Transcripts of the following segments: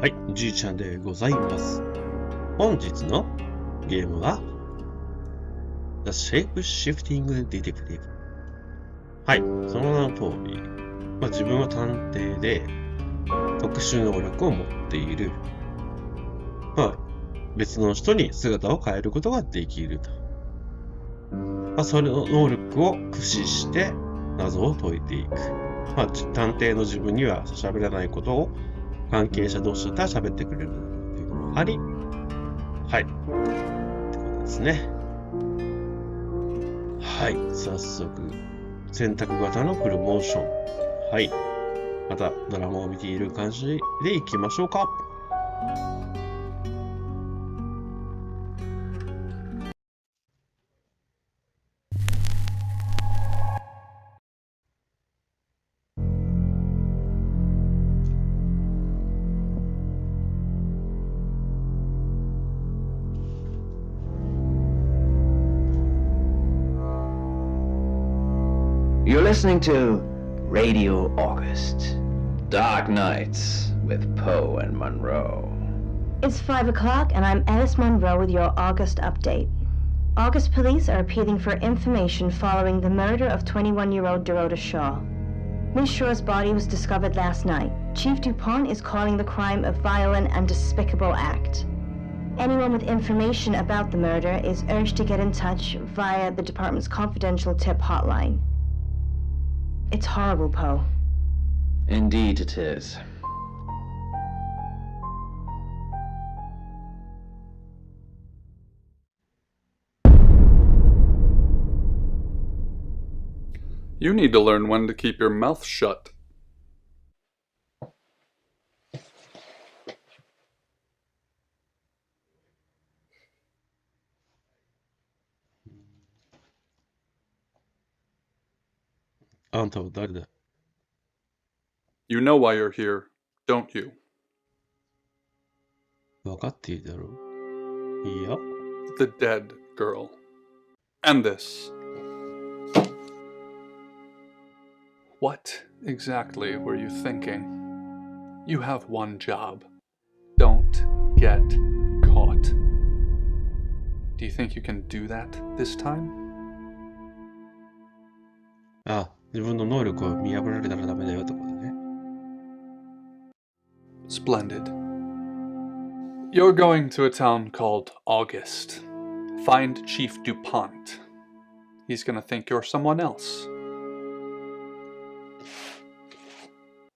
はい、じいちゃんでございます。本日のゲームは The Shapeshifting Detective。はい、その名の通り、自分は探偵で特殊能力を持っている。別の人に姿を変えることができると。それの能力を駆使して謎を解いていく。探偵の自分には喋らないことを関係者同士だったら喋ってくれるというのもあり、はい、ってことですね。はい、早速、選択型のフルモーション。はい、またドラマを見ている感じでいきましょうか。You're listening to Radio August, Dark Nights with Poe and Monroe. It's 5 o'clock and I'm Alice Monroe with your August update. August police are appealing for information following the murder of 21-year-old Dorota Shaw. Miss Shaw's body was discovered last night. Chief DuPont is calling the crime a violent and despicable act. Anyone with information about the murder is urged to get in touch via the department's confidential tip hotline. It's horrible, Poe. Indeed it is. You need to learn when to keep your mouth shut. You know why you're here, don't you? 分かっているだろう。いや。The dead girl. And this. What exactly were you thinking? You have one job. Don't get caught. Do you think you can do that this time? 自分の能力を見破られたらダメだよってことね。Splendid. You're going to a town called August. Find Chief DuPont. He's gonna think you're someone else.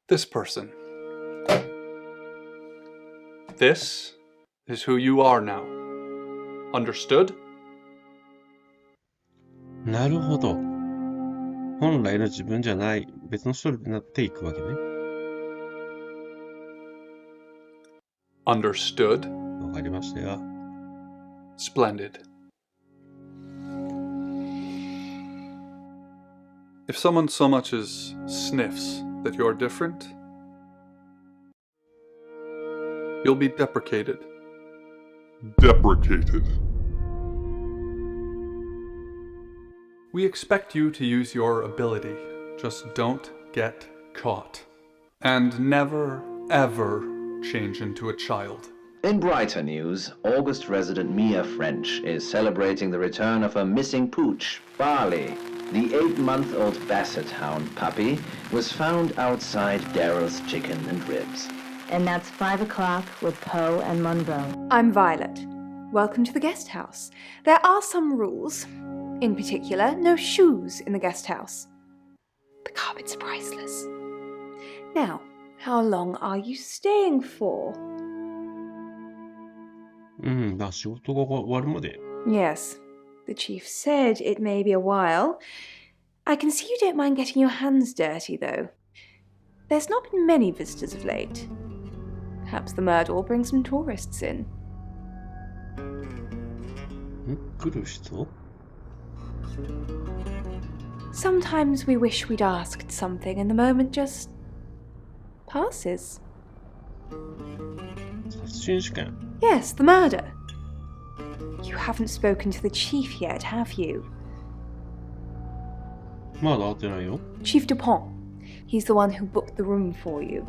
This person. This is who you are now. Understood? なるほど。本来の自分じゃない別の人になっていくわけね。Understood? わかりましたよ。Splendid. If someone so much as sniffs that you're different, you'll be deprecated. Deprecated. We expect you to use your ability. Just don't get caught. And never, ever change into a child. In brighter news, August resident Mia French is celebrating the return of her missing pooch, Barley. The 8-month-old Basset Hound puppy was found outside Daryl's Chicken and Ribs. And that's 5 o'clock with Poe and Monroe. I'm Violet. Welcome to the guest house. There are some rules. In particular, no shoes in the guest house. The carpets are priceless. Now, how long are you staying for? 仕事が終わるまで。 Yes, the chief said it may be a while. I can see you don't mind getting your hands dirty, though. There's not been many visitors of late. Perhaps the murder will bring some tourists in. 来る人? Sometimes we wish we'd asked something and the moment just passes. 殺人事件? Yes, the murder. You haven't spoken to the chief yet, have you? まだ会ってないよ。 Chief DuPont. He's the one who booked the room for you.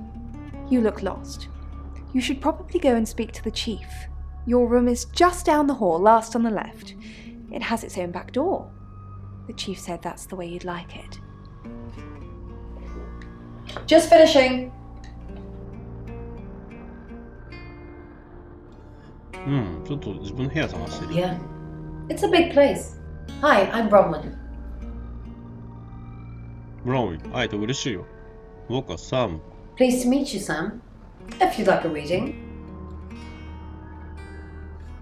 You look lost. You should probably go and speak to the chief. Your room is just down the hall, last on the left. It has its own back door. The chief said that's the way you'd like it. Just finishing. ちょっと自分の部屋探してる。Yeah. It's a big place. Hi, I'm Bronwyn. ブラウン、会えて嬉しいよ。僕はサム。Pleased to meet you, Sam. If you'd like a reading.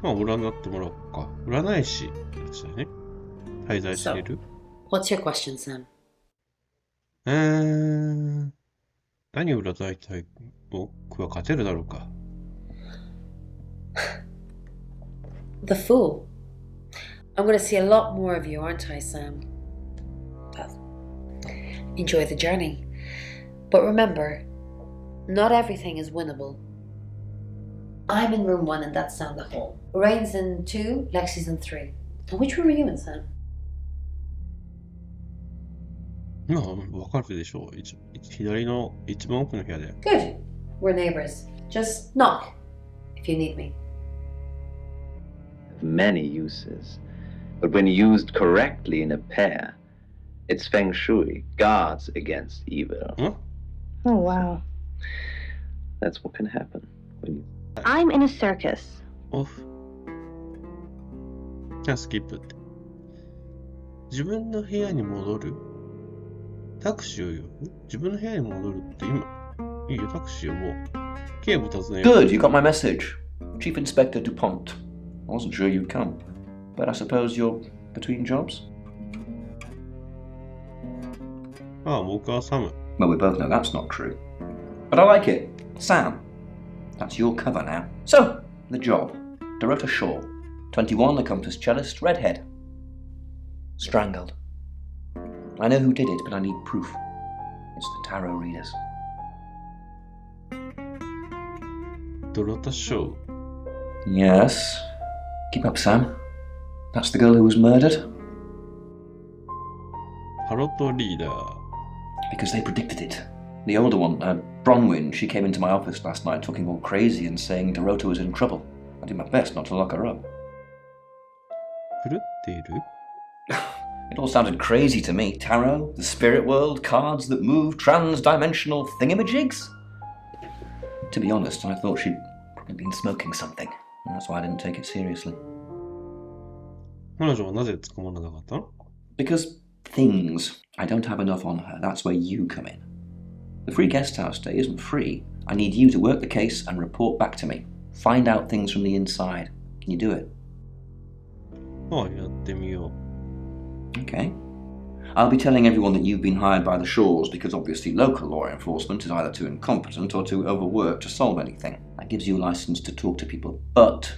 まあ、占ってもらおうか。占い師でしたよね。滞在している。What's your question, Sam? 何を占いたい？僕は勝てるだろうか。The Fool. I'm going to see a lot more of you, aren't I, Sam? Enjoy the journey. But remember, not everything is winnable. I'm in room 1 and that's down the hall. Rain's in 2, Lexi's in 3. And which room are you in, Sam? まあ、わかるでしょう。左の一番奥の部屋で。Good. We're neighbors. Just knock if you need me. Many uses, but when used correctly in a pair, its feng shui guards against evil. Oh, wow. That's what can happen when you... I'm in a circus. オフ。スキップって。自分の部屋に戻る？タクシーを呼ぶ？自分の部屋に戻るって今、いいよ、タクシーをもう。警部訪ねよう。 Good, you got my message. Chief Inspector DuPont. I wasn't sure you'd come, but I suppose you're between jobs? ああ、僕はサム。 Well, we both know that's not true. But I like it. Sam. That's your cover now. So, the job. Dorota Shaw. 21, accomplished cellist, redhead. Strangled. I know who did it, but I need proof. It's the tarot readers. ドロタショー。 Yes. Keep up, Sam. That's the girl who was murdered? ハロトリーダー。 Because they predicted it. The older one, Bronwyn, she came into my office last night talking all crazy and saying Dorota was in trouble. I did my best not to lock her up. 狂っている？ It all sounded crazy to me. Tarot, the spirit world, cards that move, trans-dimensional thingamajigs? To be honest, I thought she'd probably been smoking something. And that's why I didn't take it seriously. 彼女はなぜ捕まらなかったの？ Because things. I don't have enough on her. That's where you come in. The free guest house stay isn't free. I need you to work the case and report back to me. Find out things from the inside. Can you do it? ああ、やってみよう。 Okay. I'll be telling everyone that you've been hired by the Shaws because obviously local law enforcement is either too incompetent or too overworked to solve anything. That gives you a license to talk to people, but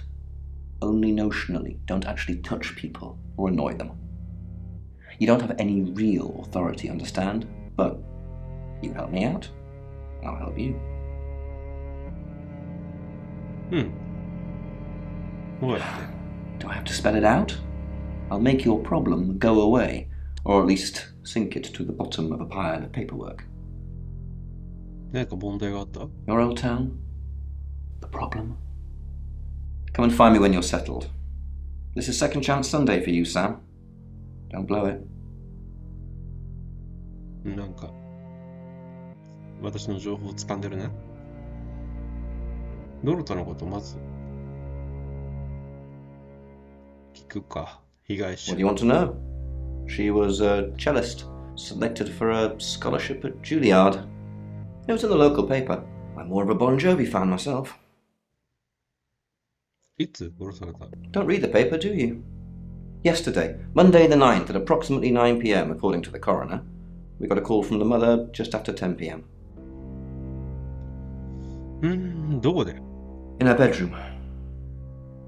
only notionally. Don't actually touch people or annoy them. You don't have any real authority, understand? But you help me out, I'll help you. どうやって？ Do I have to spell it out? I'll make your problem go away, or at least sink it to the bottom of a pile of paperwork. 何か問題があった？ Your old town? The problem? Come and find me when you're settled. This is Second Chance Sunday for you, Sam. Don't blow it. なんか、私の情報を掴んでるね。ドルタのことまず聞くか、被害者。 What do you want to know? She was a cellist, selected for a scholarship at Juilliard. It was in the local paper. I'm more of a Bon Jovi fan myself. いつ殺された？ Don't read the paper, do you? Yesterday, Monday the 9th at approximately 9 p.m, according to the coroner. We got a call from the mother just after 10 p.m. どこで？ In her bedroom.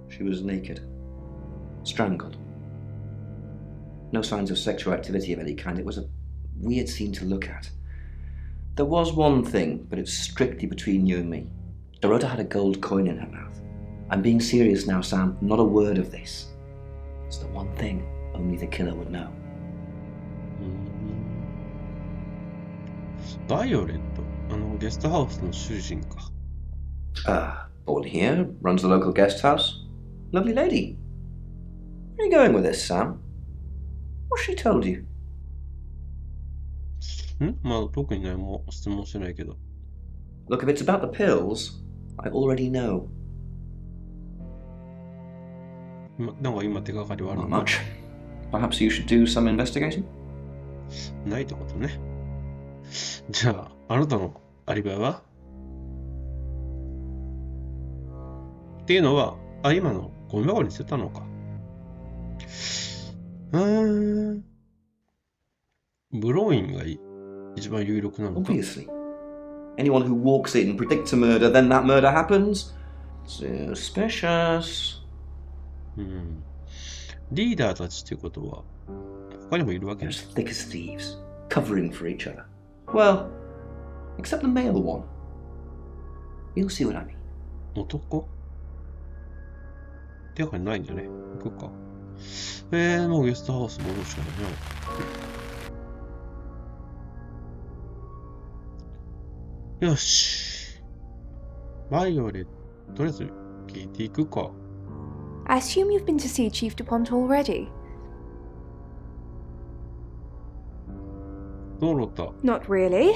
She was naked. Strangled. No signs of sexual activity of any kind. It was a weird scene to look at. There was one thing, but it's strictly between you and me. Dorota had a gold coin in her mouth. I'm being serious now, Sam. Not a word of this. It's the one thing only the killer would know. バイオレット、ゲストハウスの主人か。Born here, runs the local guest house. Lovely lady. Where are you going with this, Sam? What's she told you? まあ特に何も質問してないけど。Look, if it's about the pills, I already know. なんか今手がかりはある Not の much. Perhaps you should do some investigating? ないってことね。じゃあ、あなたのアリバイはっていうのは、今のゴミ箱に捨てたのか。ブローインが一番有力なのか。Obviously. Anyone who walks in, predicts a murder, then that murder happens? Suspicious. リーダーたちっていうことは、他にもいるわけ They're で as す。 thick as thieves, covering for each other. Well, except the male one. You'll see what I mean. 男手がかりないんだね。行くか。もうゲストハウス戻るしかないな。よし。バイオレット、とりあえず聞いていくか。I assume you've been to see Chief DuPont already. ドロタ。 Not really.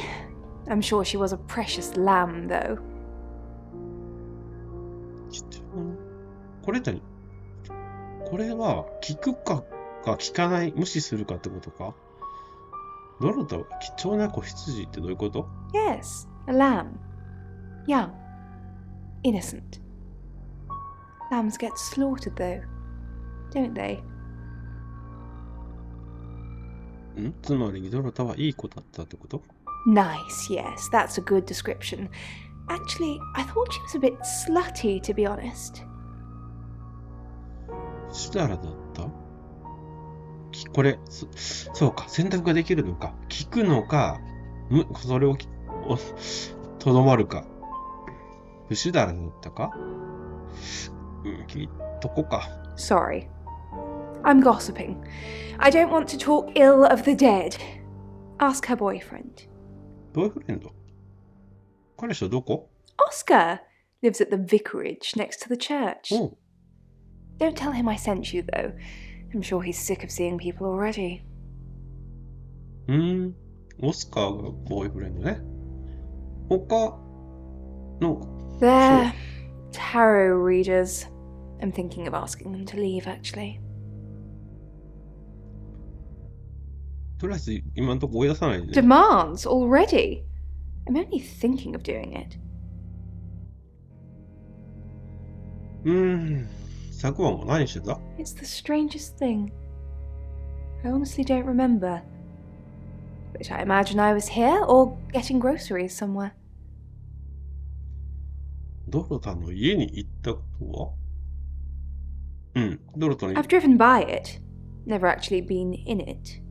I'm sure she was a precious lamb, though. これ何これは聞くか聞かない、無視するかってことか。ドロタは貴重な子羊ってどういうこと？ Yes, a lamb. Young. Innocent. Lambs get slaughtered, though, don't they? つまりドロタはいい子だったってこと？ Nice, yes, that's a good description. Actually, I thought she was a bit slutty, to be honest. シダラだったこれ、そうか、選択ができるのか。聞くのか、それをとどまるか。不死だらだったか聞いとこか。Sorry. I'm gossiping. I don't want to talk ill of the dead. Ask her boyfriend. ボーイフレンド彼氏はどこ？ Oscar lives at the vicarage next to the church. おう Don't tell him I sent you, though. I'm sure he's sick of seeing people already. オスカーがボーイフレンドね。他の They're tarot readers. I'm thinking of asking them to leave, actually. とりあえず今のとこ追い出さないでね。 Demands already? I'm only thinking of doing it. 昨晩は何してた？ It's the strangest thing. I honestly don't remember. But I imagine I was here or getting groceries somewhere. ドロタの家に行ったことは？ドロタに I've driven by it. Never actually been in it.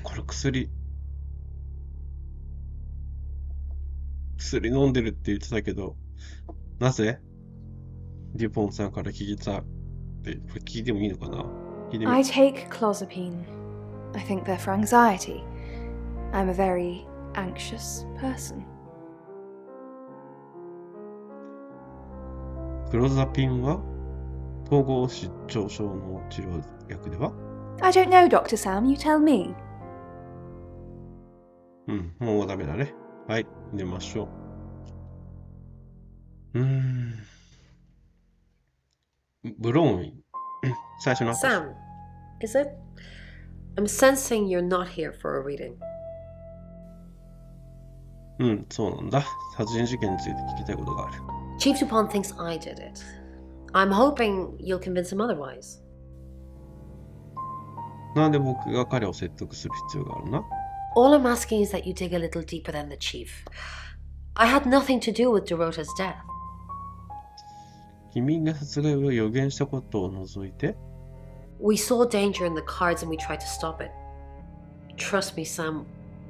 これ薬飲んでるって言ってたけど、なぜデュポンさんから聞いたってこれ聞いてもいいのかな？聞いてみ I take clozapine. I think they're for anxiety. I'm a very anxious person. クロザピンは統合失調症の治療薬では？ I don't know, Dr. Sam. You tell me. もうダメだね。はい、寝ましょう。ブローイン。最初の Sam, is it? I'm sensing you're not here for a reading. そうなんだ。殺人事件について聞きたいことがある。Chief DuPont thinks I did it. I'm hoping you'll convince him otherwise. なんで僕が彼を説得する必要があるな？ All I'm asking is that you dig a little deeper than the chief. I had nothing to do with Dorota's death. 君が殺害を予言したことを除いて？ We saw danger in the cards and we tried to stop it. Trust me, Sam,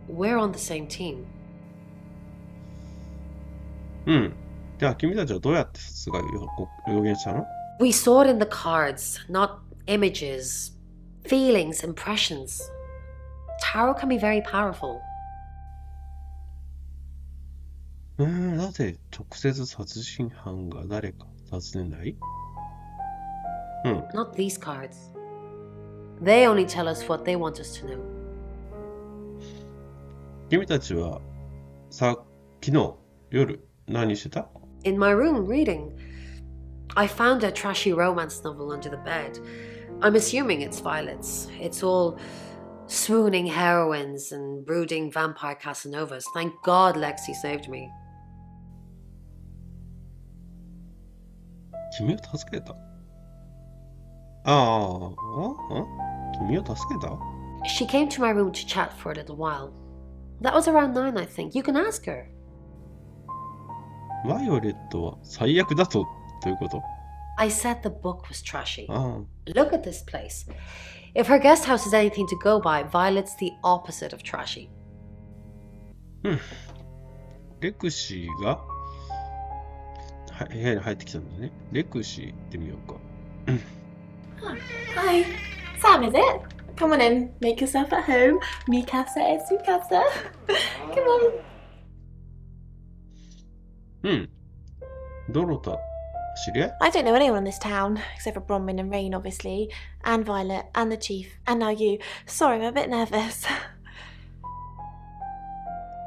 we're on the same team. じゃあ君たちはどうやって殺害を予言したの？ We saw it in the cards, not images, feelings, impressions. Tarot can be very powerful. なぜ直接殺人犯が誰か尋ねない？ Not these cards. They only tell us what they want us to know. 君たちは昨日夜何してた？ In my room, reading. I found a trashy romance novel under the bed. I'm assuming it's Violet's. It's all swooning heroines and brooding vampire Casanovas. Thank God Lexi saved me. 君を助けた？君を助けた？ She came to my room to chat for a little while. That was around 9, I think. You can ask her. バイオレットは最悪だということ？ I said the book was trashy. ああ、 Look at this place. If her guest house is anything to go by, Violet's the opposite of trashy. レクシーが部屋に入ってきたんだね。レクシー行ってみようか。Hi, Sam, is it? Come on in, make yourself at home. Mi casa es su casa. Come on. ドロタ、知り合い？ I don't know anyone in this town, except for Bronwyn and Rain, obviously, and Violet, and the Chief, and now you. Sorry, I'm a bit nervous.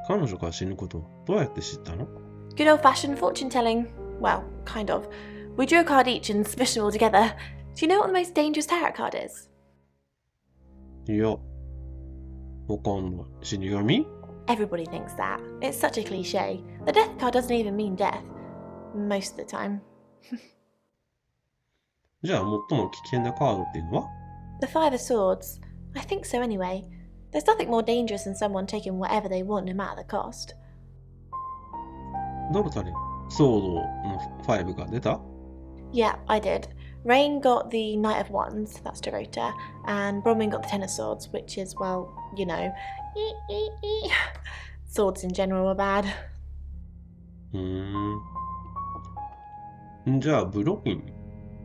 彼女が死ぬことをどうやって知ったの？ Good old-fashioned fortune telling. Well, kind of. We drew a card each and smushed them all together. Do you know what the most dangerous tarot card is? いや、わかんない。死神？ Everybody thinks that. It's such a cliche. The death card doesn't even mean death. Most of the time. じゃあ最も危険なカードっていうのは？ The Five of Swords. I think so anyway. There's nothing more dangerous than someone taking whatever they want no matter the cost. ドロタでソードの5が出た？ Yeah, I did. Rain got the Knight of Wands, that's Dorota, and Bronwyn got the Ten of Swords, which is, well, you know, swords in general are bad. じゃあブロミン、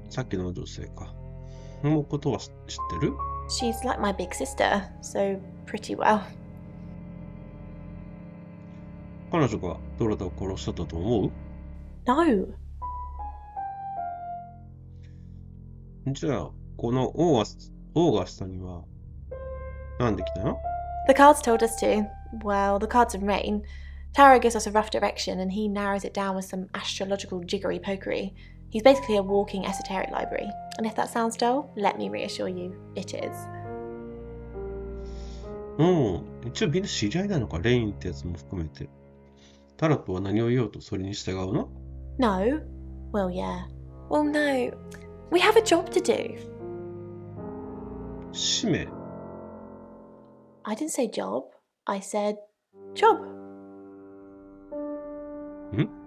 さっきの女性か。のことは知ってる？ She's like my big sister, so pretty well. 彼女がドロタを殺したと思う？ No. じゃあこのオーガスタにはなんで来たの？ The cards told us to. Well, the cards of Rain. Tarot gives us a rough direction and he narrows it down with some astrological jiggery pokery. He's basically a walking esoteric library. And if that sounds dull, let me reassure you, it is. 一応みんな知り合いなのか、レインってやつも含めて。タロットは何を言おうとそれに従うの？ No? Well, yeah. Well, no. We have a job to do. 使命？ I didn't say job. I said job.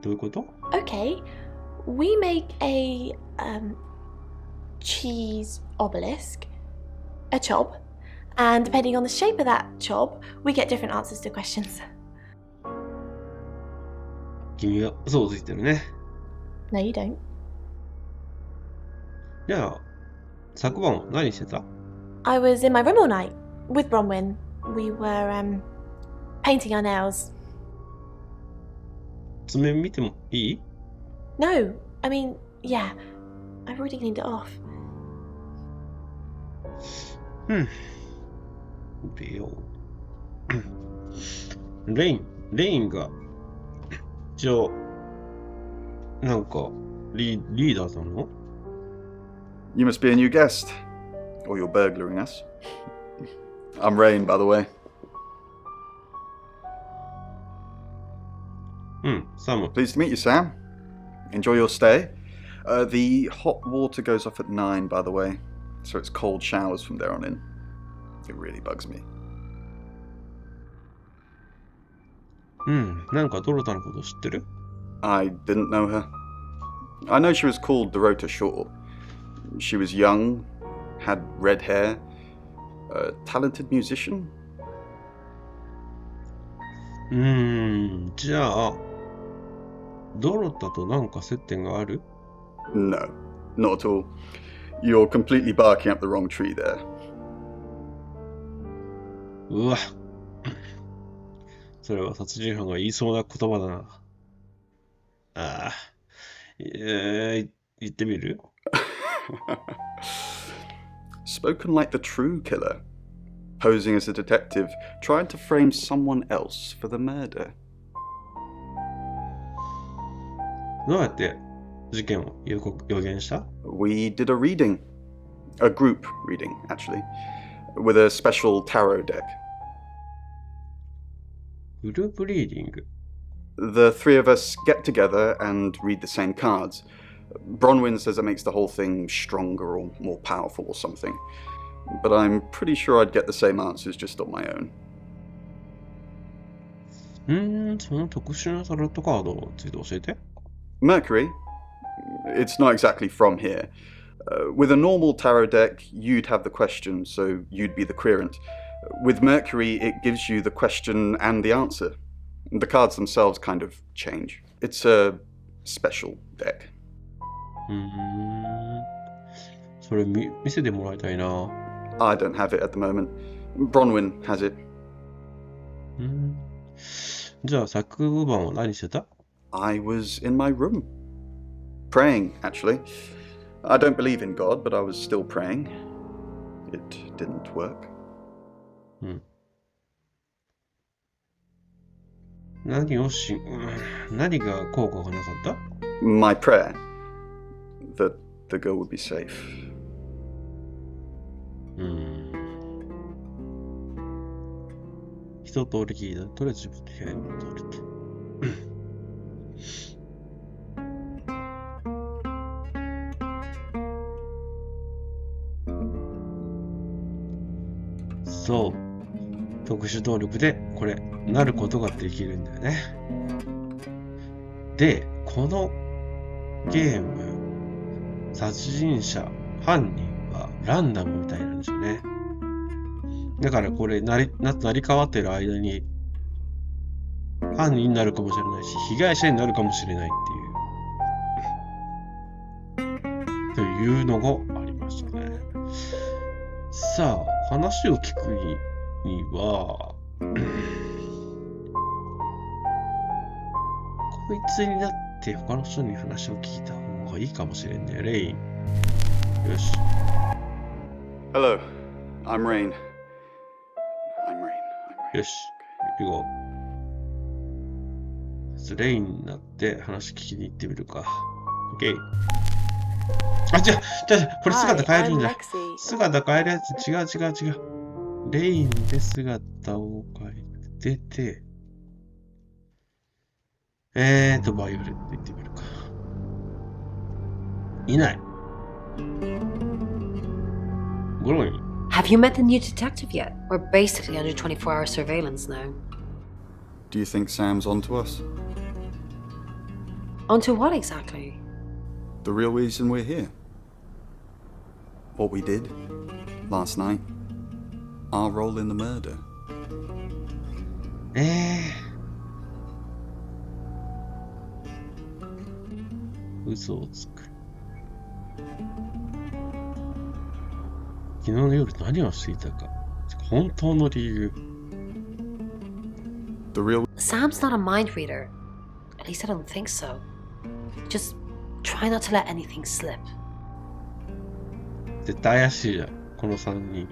どういうこと？ Okay. We make a cheese obelisk, a chob, and depending on the shape of that chob, we get different answers to questions. 君は嘘をついてるね。 No, you don't. じゃあ昨晩は何してた？ I was in my room all night with Bronwyn. We were painting our nails. 爪見てもいい？ No, I mean, yeah. I've already cleaned it off. 美容。レインが一応なんかリーダーなの？ You must be a new guest, or you're burglaring us. I'm Rain, by the way. サム。 Pleased to meet you, Sam. Enjoy your stay. The hot water goes off at 9, by the way, so it's cold showers from there on in. It really bugs me. なんかドロタのこと知ってる？ I didn't know her. I know she was called Dorota Shaw. She was young, had red hair, a talented musician. じゃあドロタとなんか接点がある？ No, not at all. You're completely barking up the wrong tree there. うわ、それは殺人犯が言いそうな言葉だな。ああ、言ってみる？ Spoken like the true killer, posing as a detective, tried to frame someone else for the murder. どうやって事件を予言した？ We did a reading, a group reading, actually, with a special tarot deck. グループリーディング。 The three of us get together and read the same cards. Bronwyn says it makes the whole thing stronger or more powerful or something, but I'm pretty sure I'd get the same answers just on my own. その特殊なタロットカードについて教えて。 Mercury? It's not exactly from here. With a normal tarot deck, you'd have the question, so you'd be the querent. With Mercury, it gives you the question and the answer. The cards themselves kind of change. It's a special deck. それ見せてもらいたいな。I don't have it at the moment. Bronwyn has it. じゃあ昨晩は何してた？ I was in my room. Praying, actually. I don't believe in God, but I was still praying. It didn't work. 何が効果がなかった？ My prayer that the girl would be safe. 一通り聞いた。とりあえず自分で部屋に戻ると。そう。特殊能力でこれなることができるんだよね。で、このゲーム、殺人者、犯人はランダムみたいなんですよね。だからこれ成り変わってる間に犯人になるかもしれないし、被害者になるかもしれないっていうのがありましたね。さあ、話を聞くにはこいつになって他の人に話を聞いた方がいいかもしれんね。レイン。よし。Hello, I'm Rain. I'm Rain. よし。行こう。レインになって話聞きに行ってみるか。OK。あ、違う、これ姿変えるんだ。姿変えるやつ、違う。レインで姿を変えて、バイオレット行ってみるか。いない。ゴロイン。Have you met the new detective yet? We're basically under 24-hour surveillance now. Do you think Sam's onto us? Onto what exactly? The real reason we're here. What we did last night. Our role in the murder. 嘘をつく。昨日の夜何をしていたか。本当の理由。The real Sam's not a mind reader. At least I don't think so. Just try not to let anything slip. 絶対怪しいじゃん、この3人。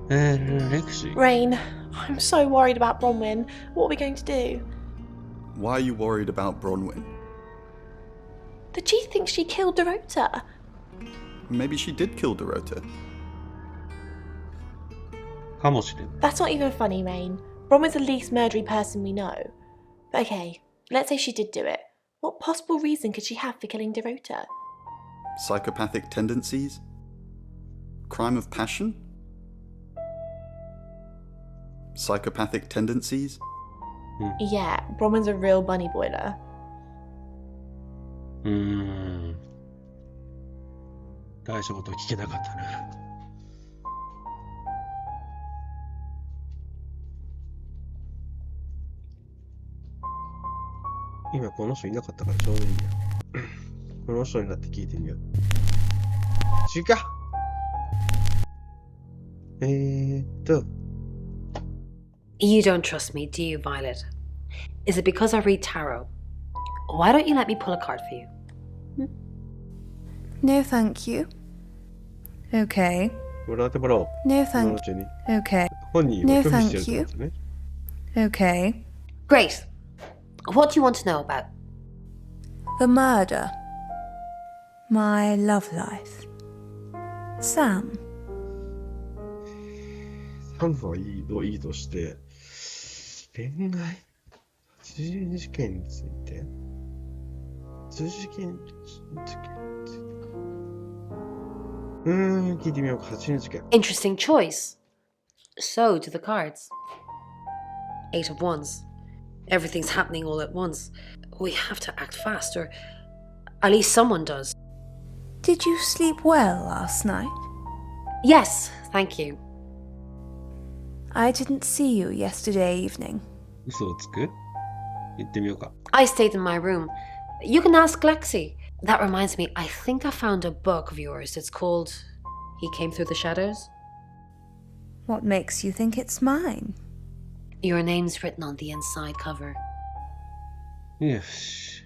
レクシー。 Rain, I'm so worried about Bronwyn. What are we going to do? Why are you worried about Bronwyn? The chief thinks she killed Dorota. Maybe she did kill Dorota. かもしれん。 That's not even funny, Rain. Bronwyn's the least murdery person we know. But okay, let's say she did do it. What possible reason could she have for killing Dorota? Psychopathic tendencies? Crime of passion? Psychopathic tendencies? Yeah, Bronwyn's a real bunny boiler. 大したこと聞けなかったな。今この人いなかったからちょうどいいや。この人になって聞いてみよう。違う。You don't trust me, do you, Violet? Is it because I read tarot? Why don't you let me pull a card for you? No, thank you. Okay. もらってもらおう。 No, 今の thank うちに。 Okay. 本人は拒否してるってことね。 Okay. Great. What do you want to know about? The murder. My love life. Sam. サムはいいとして、恋愛殺人事件について殺人事件について聞いてみようか。殺人事件。 Interesting choice. So do the cards. 8 of Wands. Everything's happening all at once. We have to act fast, or at least someone does. Did you sleep well last night? Yes, thank you. I didn't see you yesterday evening. 嘘をつく？言ってみようか。 I stayed in my room. You can ask Lexi. That reminds me, I think I found a book of yours. It's called He Came Through the Shadows. What makes you think it's mine? Your name's written on the inside cover. よし。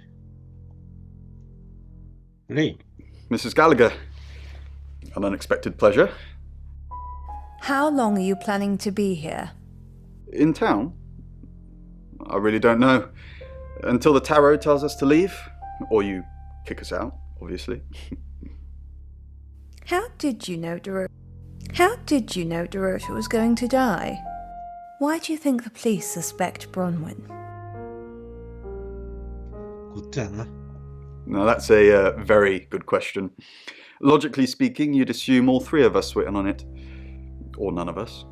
レイン。 Mrs. Gallagher. An unexpected pleasure. How long are you planning to be here? In town? I really don't know. Until the tarot tells us to leave. Or you kick us out, obviously. How did you know Dorota was going to die? Why do you think the police suspect Bronwyn? こっちはな。 Now, that's a very good question. Logically speaking, you'd assume all three of us were in on it. Or none of us.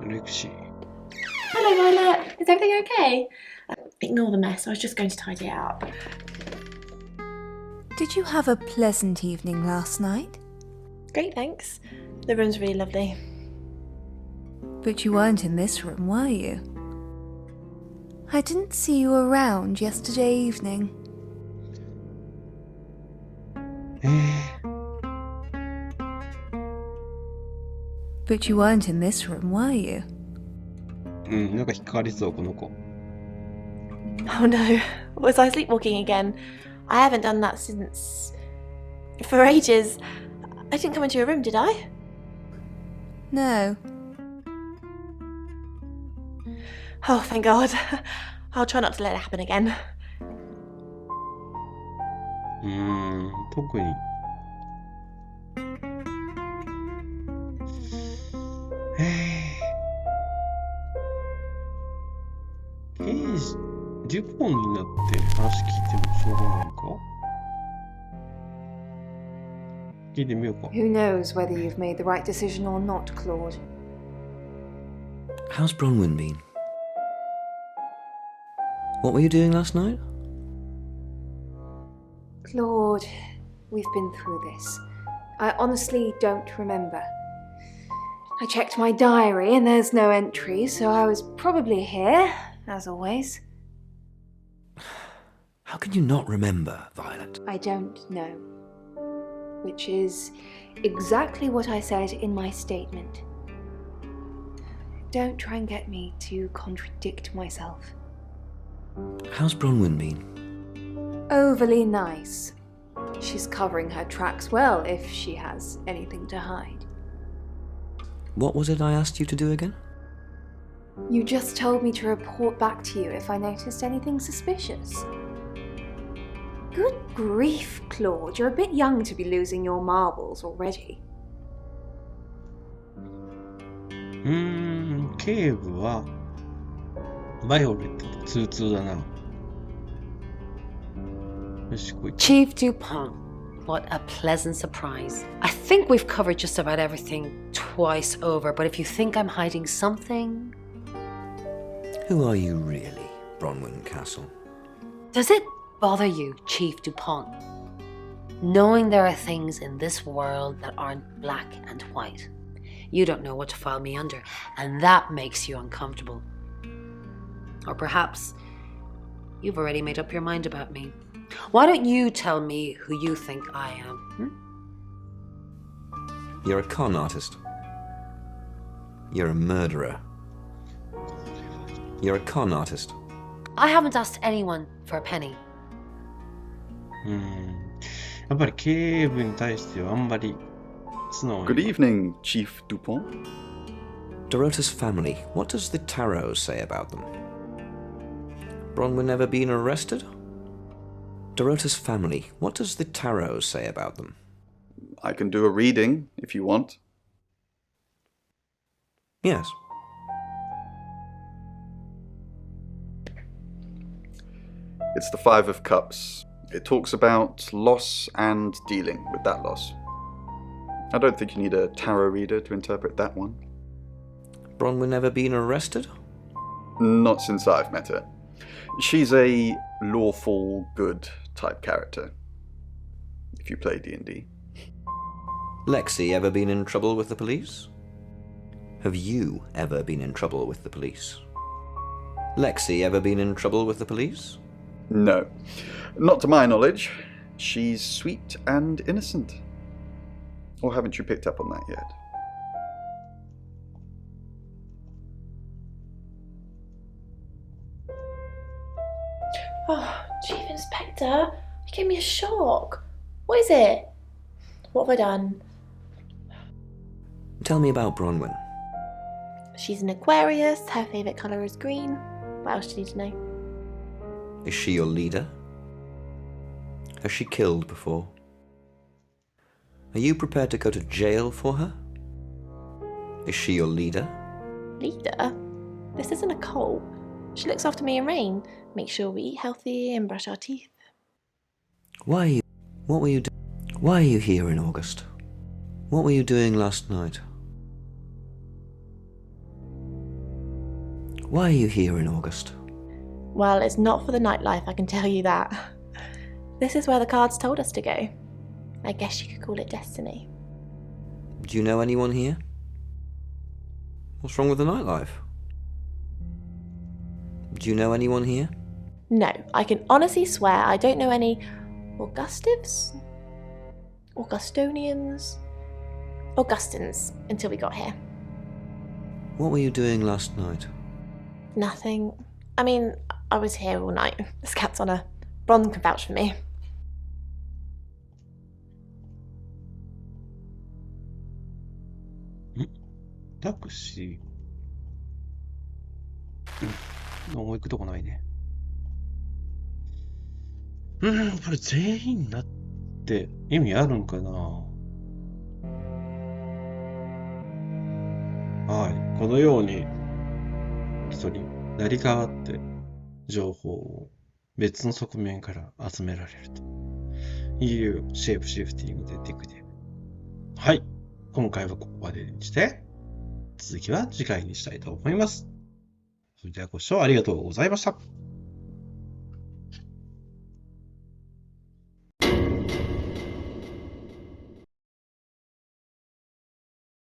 レクシー。 Hello, Violet. Is everything okay? Ignore the mess. I was just going to tidy it up. Did you have a pleasant evening last night? Great, thanks. The room's really lovely. But you weren't in this room, were you? I didn't see you around yesterday evening. But you weren't in this room, were you? なんか引っかかりそう、この子。 Oh no. Was I sleepwalking again? I haven't done that since... for ages. I didn't come into your room, did I? No. Oh, thank God. I'll try not to let it happen again. 特に。事故になって話聞いてもしょうがないか？聞いてみようか。 Who knows whether you've made the right decision or not, Claude? How's Bronwyn been? What were you doing last night? Claude, we've been through this. I honestly don't remember. I checked my diary and there's no entry, so I was probably here, as always. How can you not remember, Violet? I don't know. Which is exactly what I said in my statement. Don't try and get me to contradict myself. How's Bronwyn been? Overly nice. She's covering her tracks well if she has anything to hide. What was it I asked you to do again? You just told me to report back to you if I noticed anything suspicious. Good grief, Claude. You're a bit young to be losing your marbles already. 警部はバイオレットと通通だな。よし、こいつ。 Chief Dupont. What a pleasant surprise. I think we've covered just about everything twice over, but if you think I'm hiding something... Who are you really, Bronwyn Castle? Does it bother you, Chief Dupont? Knowing there are things in this world that aren't black and white. You don't know what to file me under, and that makes you uncomfortable. Or perhaps you've already made up your mind about me. Why don't you tell me who you think I am? You're a con artist. You're a murderer. You're a con artist. I haven't asked anyone for a penny. やっぱり警部に対してはあんまり素直に。 Good evening, Chief Dupont. Dorota's family. What does the tarot say about them? Bronwyn never been arrested? Dorota's family. What does the tarot say about them? I can do a reading if you want. Yes. It's the Five of Cups. It talks about loss and dealing with that loss. I don't think you need a tarot reader to interpret that one. Bronwyn never been arrested? Not since I've met her. She's a lawful good type character, if you play D&D. Lexi ever been in trouble with the police? Have you ever been in trouble with the police? Lexi ever been in trouble with the police? No, not to my knowledge. She's sweet and innocent. Or haven't you picked up on that yet? Oh, Chief Inspector, you gave me a shock. What is it? What have I done? Tell me about Bronwyn. She's an Aquarius, her favourite colour is green. What else do you need to know? Is she your leader? Has she killed before? Are you prepared to go to jail for her? Is she your leader? Leader? This isn't a cult. She looks after me and Rain, makes sure we eat healthy and brush our teeth. What were you doing? Why are you here in August? What were you doing last night? Why are you here in August? Well, it's not for the nightlife, I can tell you that. This is where the cards told us to go. I guess you could call it destiny. Do you know anyone here? What's wrong with the nightlife? Do you know anyone here? No, I can honestly swear I don't know any Augustivs? Augustonians? Augustins until we got here. What were you doing last night? Nothing. I mean, I was here all night. This cat's honour. Bron can vouch for me. Taxi. もう行くとこないね。これ全員だって意味あるんかな。はい。このように人に成り代わって情報を別の側面から集められるというシェイプシフティングデテクティブ。はい。今回はここまでにして、続きは次回にしたいと思います。それではご視聴ありがとうございました。